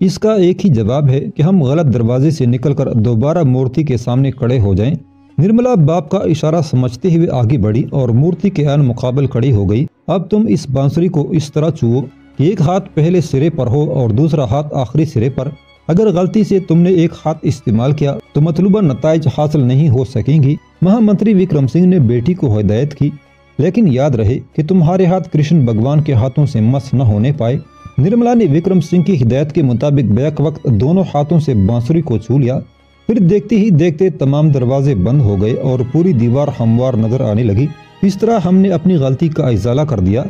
اس کا ایک ہی جواب ہے کہ ہم غلط دروازے سے نکل کر دوبارہ مورتی کے سامنے کھڑے ہو جائیں۔ نرملا باپ کا اشارہ سمجھتے ہوئے آگے بڑھی اور مورتی کے عین مقابل کھڑی ہو گئی۔ اب تم اس بانسری کو اس طرح چھوؤ کہ ایک ہاتھ پہلے سرے پر ہو اور دوسرا ہاتھ آخری سرے پر۔ اگر غلطی سے تم نے ایک ہاتھ استعمال کیا تو مطلوبہ نتائج حاصل نہیں ہو سکیں گی۔ مہا منتری وکرم سنگھ نے بیٹی کو ہدایت کی، لیکن یاد رہے کہ تمہارے ہاتھ کرشن بھگوان کے ہاتھوں سے مس نہ ہونے پائے۔ نرملا نے وکرم سنگھ کی ہدایت کے مطابق بیک وقت دونوں ہاتھوں سے بانسری کو چھو لیا۔ پھر دیکھتے ہی دیکھتے تمام دروازے بند ہو گئے اور پوری دیوار ہموار نظر آنے لگی۔ اس طرح ہم نے اپنی غلطی کا ازالہ کر دیا،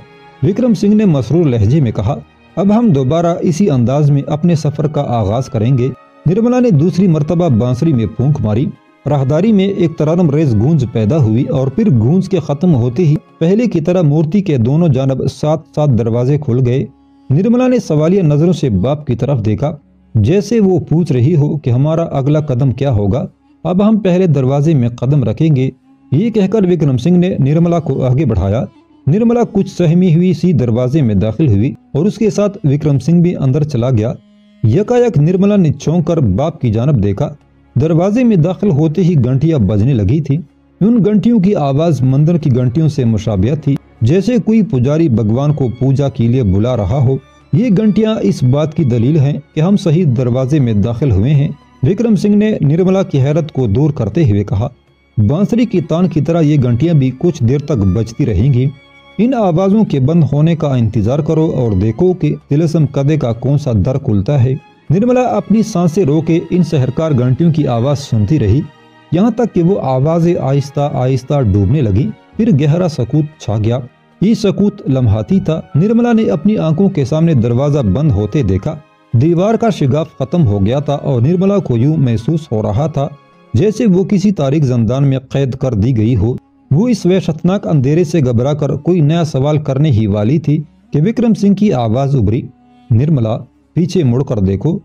وکرم سنگھ نے مسرور لہجے میں کہا۔ اب ہم دوبارہ اسی انداز میں اپنے سفر کا آغاز کریں گے۔ نرملا نے دوسری مرتبہ بانسری میں پھونک ماری۔ راہداری میں ایک ترنم ریز گونج پیدا ہوئی اور پھر گونج کے ختم ہوتے ہی پہلے کی طرح مورتی کے دونوں جانب 7 دروازے کھل گئے۔ نرملا نے سوالیہ نظروں سے باپ کی طرف دیکھا، جیسے وہ پوچھ رہی ہو کہ ہمارا اگلا قدم کیا ہوگا۔ اب ہم پہلے دروازے میں قدم رکھیں گے، یہ کہہ کر وکرم سنگھ نے نرملا کو آگے بڑھایا۔ نرملا کچھ سہمی ہوئی سی دروازے میں داخل ہوئی اور اس کے ساتھ وکرم سنگھ بھی اندر چلا گیا۔ یکایک نرملا نے چونک کر باپ کی جانب دیکھا۔ دروازے میں داخل ہوتے ہی گھنٹیاں بجنے لگی تھی۔ ان گھنٹیوں کی آواز مندر کی گھنٹیوں سے مشابہ تھی، جیسے کوئی پجاری بھگوان کو پوجا کے لیے بلا رہا ہو۔ یہ گھنٹیاں اس بات کی دلیل ہیں کہ ہم صحیح دروازے میں داخل ہوئے ہیں، وکرم سنگھ نے نرملا کی حیرت کو دور کرتے ہوئے کہا۔ بانسری کی تان کی طرح یہ گھنٹیاں بھی کچھ دیر تک بجتی رہیں گی۔ ان آوازوں کے بند ہونے کا انتظار کرو اور دیکھو کہ طلسم کدے کا کون سا در کھلتا ہے۔ نرملا اپنی سانسیں روکے ان سحرکار گھنٹیوں کی آواز سنتی رہی، یہاں تک کہ وہ آوازیں آہستہ آہستہ ڈوبنے لگی۔ پھر گہرا سکوت چھا گیا۔ یہ سکوت لمحاتی تھا۔ نرملا نے اپنی آنکھوں کے سامنے دروازہ بند ہوتے دیکھا۔ دیوار کا شگاف ختم ہو گیا تھا اور نرملا کو یوں محسوس ہو رہا تھا جیسے وہ کسی تاریک زندان میں قید کر دی گئی ہو۔ وہ اس وحشتناک اندھیرے سے گھبرا کر کوئی نیا سوال کرنے ہی والی تھی کہ وکرم سنگھ کی آواز ابھری، نرملا پیچھے مڑ کر دیکھو۔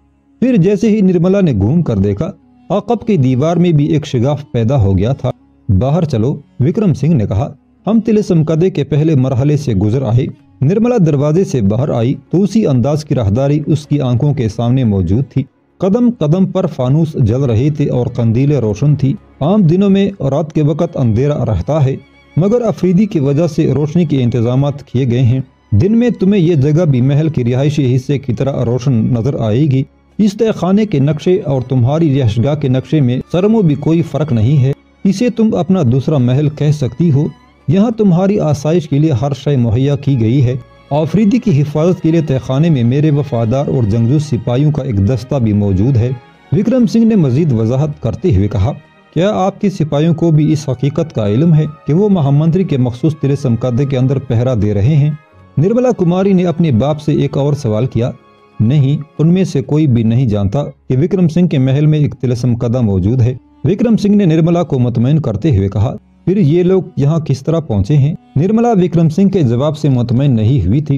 پھر جیسے ہی نرملا نے گھوم کر دیکھا، عقب کی دیوار میں بھی ایک شگاف پیدا ہو گیا تھا۔ باہر چلو، وکرم سنگھ نے کہا۔ ہم طلسم کدے کے پہلے مرحلے سے گزر آئے۔ نرملا دروازے سے باہر آئی تو اسی انداز کی راہداری اس کی آنکھوں کے سامنے موجود تھی۔ قدم قدم پر فانوس جل رہے تھے اور قندیلیں روشن تھی۔ عام دنوں میں رات کے وقت اندھیرا رہتا ہے، مگر افریدی کی وجہ سے روشنی کے انتظامات کیے گئے ہیں۔ دن میں تمہیں یہ جگہ بھی محل کے رہائشی حصے کی طرح روشن نظر آئے گی۔ اس تہ خانے کے نقشے اور تمہاری رہائش گاہ کے نقشے میں سرمو بھی کوئی فرق نہیں ہے۔ اسے تم اپنا دوسرا محل کہہ سکتی ہو۔ یہاں تمہاری آسائش کے لیے ہر شے مہیا کی گئی ہے۔ آفریدی کی حفاظت کے لیے تہ خانے میں میرے وفادار اور جنگجو سپاہیوں کا ایک دستہ بھی موجود ہے۔ وکرم سنگھ نے مزید وضاحت کرتے ہوئے کہا، کیا آپ کے سپاہیوں کو بھی اس حقیقت کا علم ہے کہ وہ مہامنتری کے مخصوص طلسم کدے کے اندر پہرا دے رہے ہیں؟ نرملا کماری نے اپنے باپ سے ایک اور سوال کیا۔ نہیں، ان میں سے کوئی بھی نہیں جانتا کہ وکرم سنگھ کے محل میں ایک طلسم کدہ موجود ہے، وکرم سنگھ نے نرملا کو مطمئن کرتے ہوئے کہا۔ پھر یہ لوگ یہاں کس طرح پہنچے ہیں؟ نرملا وکرم سنگھ کے جواب سے مطمئن نہیں ہوئی تھی۔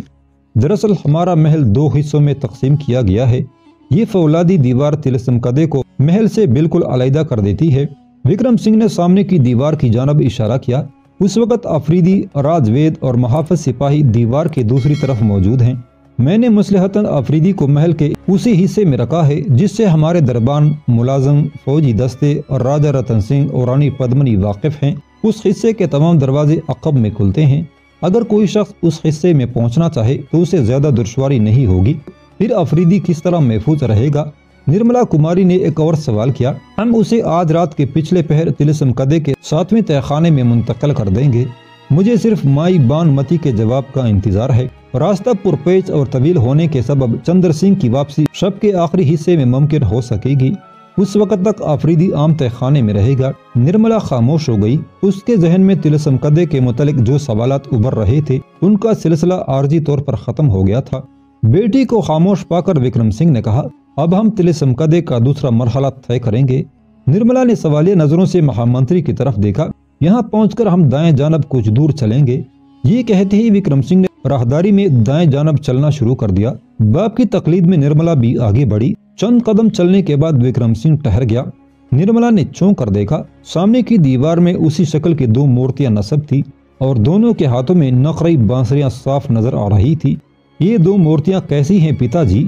دراصل ہمارا محل 2 حصوں میں تقسیم کیا گیا ہے۔ یہ فولادی دیوار طلسم کدے کو محل سے بالکل علیحدہ کر دیتی ہے۔ وکرم سنگھ نے سامنے کی دیوار کی جانب اشارہ کیا۔ اس وقت افریدی، راج وید اور محافظ سپاہی دیوار کے دوسری طرف موجود ہیں۔ میں نے مصلحتاً افریدی کو محل کے اسی حصے میں رکھا ہے جس سے ہمارے دربان، ملازم، فوجی دستے اور راجہ رتن سنگھ اور رانی پدمنی واقف ہیں۔ اس حصے کے تمام دروازے عقب میں کھلتے ہیں۔ اگر کوئی شخص اس حصے میں پہنچنا چاہے تو اسے زیادہ دشواری نہیں ہوگی۔ پھر افریدی کس طرح محفوظ رہے گا؟ نرملا کماری نے ایک اور سوال کیا۔ ہم اسے آج رات کے پچھلے پہر طلسم کدے کے 7ویں تہ خانے میں منتقل کر دیں گے۔ مجھے صرف مائی بان متی کے جواب کا انتظار ہے۔ راستہ پرپیچ اور طویل ہونے کے سبب چندر سنگھ کی واپسی شب کے آخری حصے میں ممکن ہو سکے گی۔ اس وقت تک آفریدی عام تہ خانے میں رہے گا۔ نرملا خاموش ہو گئی۔ اس کے ذہن میں طلسم کدے کے متعلق جو سوالات ابھر رہے تھے ان کا سلسلہ عارضی طور پر ختم ہو گیا تھا۔ بیٹی کو خاموش پا کر وکرم سنگھ نے کہا، اب ہم طلسم کدے کا دوسرا مرحلہ طے کریں گے۔ نرملا نے سوالیہ نظروں سے مہامنتری کی طرف دیکھا۔ یہاں پہنچ کر ہم دائیں جانب کچھ دور چلیں گے۔ یہ کہتے ہی وکرم سنگھ نے راہداری میں دائیں جانب چلنا شروع کر دیا۔ باپ کی تقلید میں نرملا بھی آگے بڑھی۔ چند قدم چلنے کے بعد وکرم سنگھ ٹھہر گیا۔ نرملا نے چونک کر دیکھا۔ سامنے کی دیوار میں اسی شکل کی 2 مورتیاں نصب تھی اور دونوں کے ہاتھوں میں نقرئی بانسریاں صاف نظر آ رہی تھی۔ یہ 2 مورتیاں کیسی ہیں پتا جی؟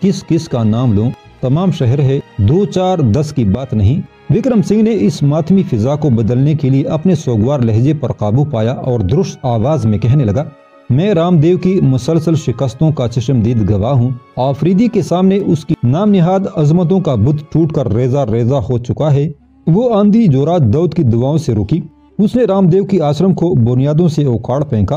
کس کس کا نام لوں، تمام شہر ہے، 2 4 10 کی بات نہیں۔ وکرم سنگھ نے اس ماتمی فضا کو بدلنے کے لیے اپنے سوگوار لہجے پر قابو پایا اور درست آواز میں کہنے لگا، میں رام دیو کی مسلسل شکستوں کا چشمدید گواہ ہوں۔ آفریدی کے سامنے اس کی نام نہاد عظمتوں کا بت ٹوٹ کر ریزہ ریزہ ہو چکا ہے۔ وہ آندھی جو رات داؤد کی دعاؤں سے رکی، اس نے رام دیو کی آشرم کو بنیادوں سے اکھاڑ پھینکا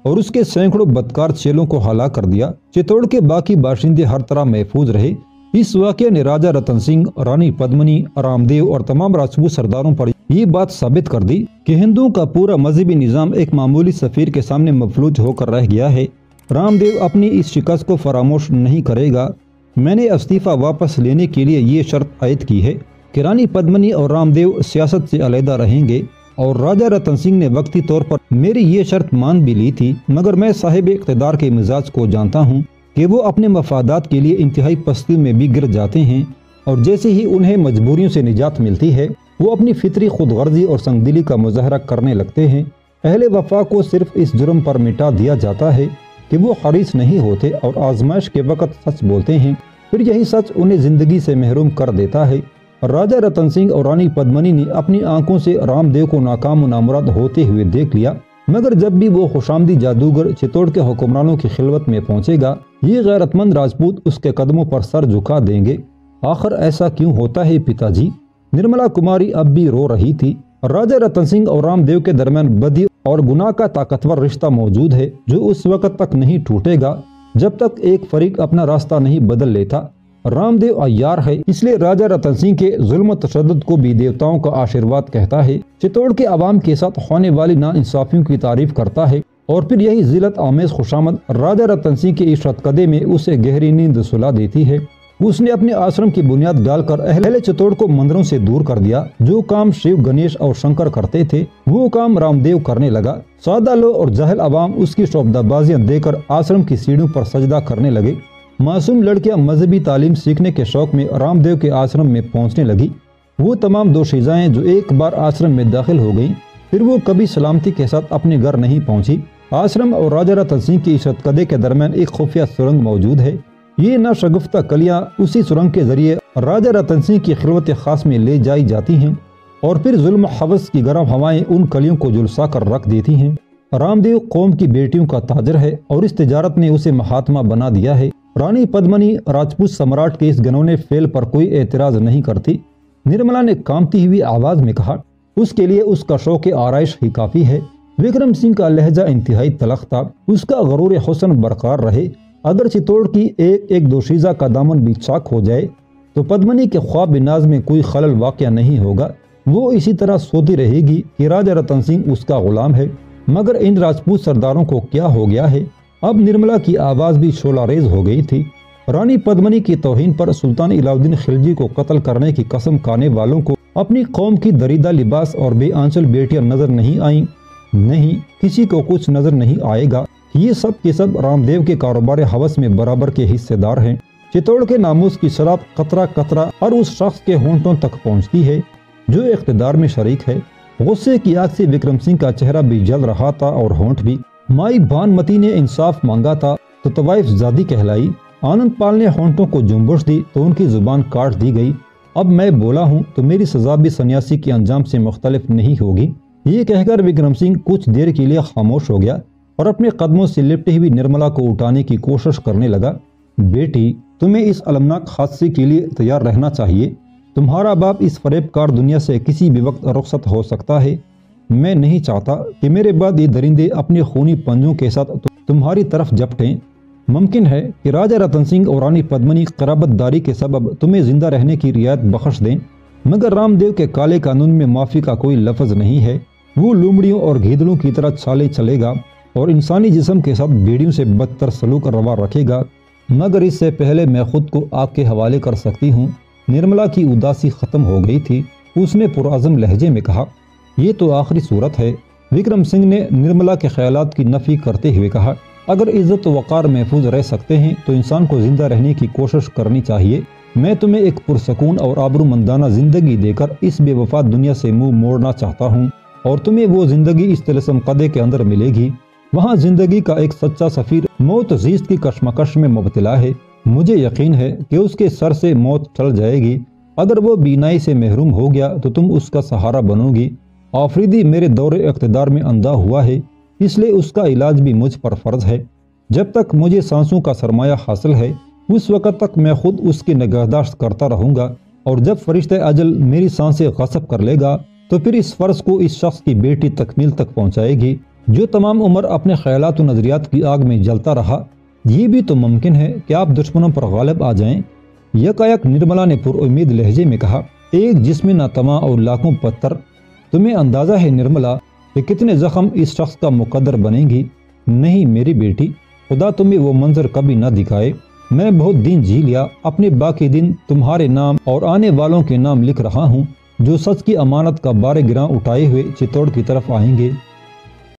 اور اس کے سینکڑوں بدکار چیلوں کو ہلاک کر دیا۔ چتوڑ کے باقی باشندے ہر طرح محفوظ رہے۔ اس واقعے نے راجہ رتن سنگھ، رانی پدمنی، رام دیو اور تمام راجپوت سرداروں پر یہ بات ثابت کر دی کہ ہندوؤں کا پورا مذہبی نظام ایک معمولی سفیر کے سامنے مفلوج ہو کر رہ گیا ہے۔ رام دیو اپنی اس شکست کو فراموش نہیں کرے گا۔ میں نے استعفیٰ واپس لینے کے لیے یہ شرط عائد کی ہے کہ رانی پدمنی اور رام دیو سیاست سے علیحدہ رہیں گے، اور راجہ رتن سنگھ نے وقتی طور پر میری یہ شرط مان بھی لی تھی، مگر میں صاحب اقتدار کے مزاج کو جانتا ہوں کہ وہ اپنے مفادات کے لیے انتہائی پستی میں بھی گر جاتے ہیں، اور جیسے ہی انہیں مجبوریوں سے نجات ملتی ہے وہ اپنی فطری خود غرضی اور سنگدلی کا مظاہرہ کرنے لگتے ہیں۔ اہل وفا کو صرف اس جرم پر مٹا دیا جاتا ہے کہ وہ حریص نہیں ہوتے اور آزمائش کے وقت سچ بولتے ہیں، پھر یہی سچ انہیں زندگی سے محروم کر دیتا ہے۔ راجہ رتن سنگھ اور رانی پدمنی نے اپنی آنکھوں سے رام دیو کو ناکام و نامراد ہوتے ہوئے دیکھ لیا، مگر جب بھی وہ خوشامدی جادوگر چتوڑ کے حکمرانوں کی خلوت میں پہنچے گا، یہ غیرت مند راجپوت اس کے قدموں پر سر جھکا دیں گے۔ آخر ایسا کیوں ہوتا ہے پتا جی؟ نرملا کماری اب بھی رو رہی تھی۔ راجہ رتن سنگھ اور رام دیو کے درمیان بدی اور گناہ کا طاقتور رشتہ موجود ہے جو اس وقت تک نہیں ٹوٹے گا جب تک ایک فریق اپنا راستہ نہیں بدل لیتا۔ رام دیو عیار ہے، اس لیے راجہ رتن سنگھ کے ظلم و تشدد کو بھی دیوتاؤں کا آشیرواد کہتا ہے، چتوڑ کے عوام کے ساتھ ہونے والی نا انصافیوں کی تعریف کرتا ہے، اور پھر یہی ذلت آمیز خوشامد راجہ رتن سنگھ کے عشرت قدے میں اسے گہری نیند سلا دیتی ہے۔ اس نے اپنے آشرم کی بنیاد ڈال کر اہل چتوڑ کو مندروں سے دور کر دیا۔ جو کام شیو، گنیش اور شنکر کرتے تھے وہ کام رام دیو کرنے لگا۔ سادہ لوگ اور جاہل عوام اس کی شعبدہ بازیاں دے کر آشرم کی سیڑھیوں پر سجدہ کرنے لگے۔ معصوم لڑکیاں مذہبی تعلیم سیکھنے کے شوق میں رام دیو کے آشرم میں پہنچنے لگی۔ وہ تمام دوشیزائیں جو ایک بار آشرم میں داخل ہو گئیں، پھر وہ کبھی سلامتی کے ساتھ اپنے گھر نہیں پہنچی۔ آشرم اور راجہ رتن سنگھ کی عشرت قدے کے درمیان ایک خفیہ سرنگ موجود ہے۔ یہ ناشگفتہ کلیاں اسی سرنگ کے ذریعے راجہ رتن سنگھ کی خلوت خاص میں لے جائی جاتی ہیں، اور پھر ظلم و حوث کی گرم ہوائیں ان کلیوں کو جلسا کر رکھ دیتی ہیں۔ رام دیو قوم کی بیٹیوں کا تاجر ہے اور اس تجارت نے اسے مہاتما بنا دیا ہے۔ رانی پدمنی راجپوت سمراٹ کے اس گنونے فعل پر کوئی اعتراض نہیں کرتی۔ نرملا نے کامتی ہوئی آواز میں کہا، اس کے لیے اس کا شوق آرائش ہی کافی ہے۔ وکرم سنگھ کا لہجہ انتہائی تلخ تھا، اس کا غرور حسن برقرار رہے۔ اگر چتوڑ کی ایک دوشیزہ کا دامن بھی چاک ہو جائے تو پدمنی کے خواب ناز میں کوئی خلل واقع نہیں ہوگا۔ وہ اسی طرح سوتی رہے گی کہ راجہ رتن سنگھ اس کا غلام ہے۔ مگر ان راجپوت سرداروں کو کیا ہو گیا ہے؟ اب نرملا کی آواز بھی شعلہ ریز ہو گئی تھی۔ رانی پدمنی کی توہین پر سلطان علاؤالدین خلجی کو قتل کرنے کی قسم کھانے والوں کو اپنی قوم کی دریدہ لباس اور بے آنچل بیٹیاں نظر نہیں آئیں؟ نہیں، کسی کو کچھ نظر نہیں آئے گا۔ یہ سب کے سب رام دیو کے کاروبار ہوس میں برابر کے حصے دار ہیں۔ چتوڑ کے ناموس کی شراب قطرہ قطرہ ہر اس شخص کے ہونٹوں تک پہنچتی ہے جو اقتدار میں شریک ہے۔ غصے کی آگ سے وکرم سنگھ کا چہرہ بھی جل رہا تھا اور ہونٹ بھی۔ مائی بھانمتی نے انصاف مانگا تھا تو طوائف زادی کہلائی۔ آنند پال نے ہونٹوں کو جنبش دی تو ان کی زبان کاٹ دی گئی۔ اب میں بولا ہوں تو میری سزا بھی سنیاسی کے انجام سے مختلف نہیں ہوگی۔ یہ کہہ کر وکرم سنگھ کچھ دیر کے لیے خاموش ہو گیا اور اپنے قدموں سے لپٹی ہوئی نرملا کو اٹھانے کی کوشش کرنے لگا۔ بیٹی، تمہیں اس المناک حادثے کے لیے تیار رہنا چاہیے۔ تمہارا باپ اس فریب کار دنیا سے کسی بھی وقت رخصت ہو سکتا ہے۔ میں نہیں چاہتا کہ میرے بعد یہ درندے اپنے خونی پنجوں کے ساتھ تمہاری طرف جھپٹیں۔ ممکن ہے کہ راجہ رتن سنگھ اور رانی پدمنی قرابت داری کے سبب تمہیں زندہ رہنے کی رعایت بخش دیں، مگر رام دیو کے کالے قانون میں معافی کا کوئی لفظ نہیں ہے۔ وہ لومڑیوں اور گھیدڑوں کی طرح چالے چلے گا اور انسانی جسم کے ساتھ بھیڑیوں سے بدتر سلوک روا رکھے گا، مگر اس سے پہلے میں خود کو آگ کے حوالے کر سکتی ہوں۔ نرملا کی اداسی ختم ہو گئی تھی۔ اس نے پرعزم لہجے میں کہا، یہ تو آخری صورت ہے۔ وکرم سنگھ نے نرملا کے خیالات کی نفی کرتے ہوئے کہا، اگر عزت و وقار محفوظ رہ سکتے ہیں تو انسان کو زندہ رہنے کی کوشش کرنی چاہیے۔ میں تمہیں ایک پرسکون اور آبرومندانہ زندگی دے کر اس بے وفا دنیا سے منہ موڑنا چاہتا ہوں، اور تمہیں وہ زندگی اس طلسم قدے کے اندر ملے گی۔ وہاں زندگی کا ایک سچا سفیر موت زیست کی کشمکش میں مبتلا ہے۔ مجھے یقین ہے کہ اس کے سر سے موت ٹل جائے گی۔ اگر وہ بینائی سے محروم ہو گیا تو تم اس کا سہارا بنو گی۔ آفریدی میرے دور اقتدار میں اندھا ہوا ہے، اس لیے اس کا علاج بھی مجھ پر فرض ہے۔ جب تک مجھے سانسوں کا سرمایہ حاصل ہے اس وقت تک میں خود اس کی نگہداشت کرتا رہوں گا، اور جب فرشتہ اجل میری سانسیں غصب کر لے گا تو پھر اس فرض کو اس شخص کی بیٹی تکمیل تک پہنچائے گی جو تمام عمر اپنے خیالات و نظریات کی آگ میں جلتا رہا۔ یہ بھی تو ممکن ہے کہ آپ دشمنوں پر غالب آ جائیں۔ یکایک نرملا نے پر امید لہجے میں کہا، ایک جسم ناتواں اور لاکھوں پتھر۔ تمہیں اندازہ ہے نرملا کہ کتنے زخم اس شخص کا مقدر بنیں گی؟ نہیں میری بیٹی، خدا تمہیں وہ منظر کبھی نہ دکھائے۔ میں بہت دن جی لیا، اپنے باقی دن تمہارے نام اور آنے والوں کے نام لکھ رہا ہوں جو سچ کی امانت کا بار گراں اٹھائے ہوئے چتوڑ کی طرف آئیں گے۔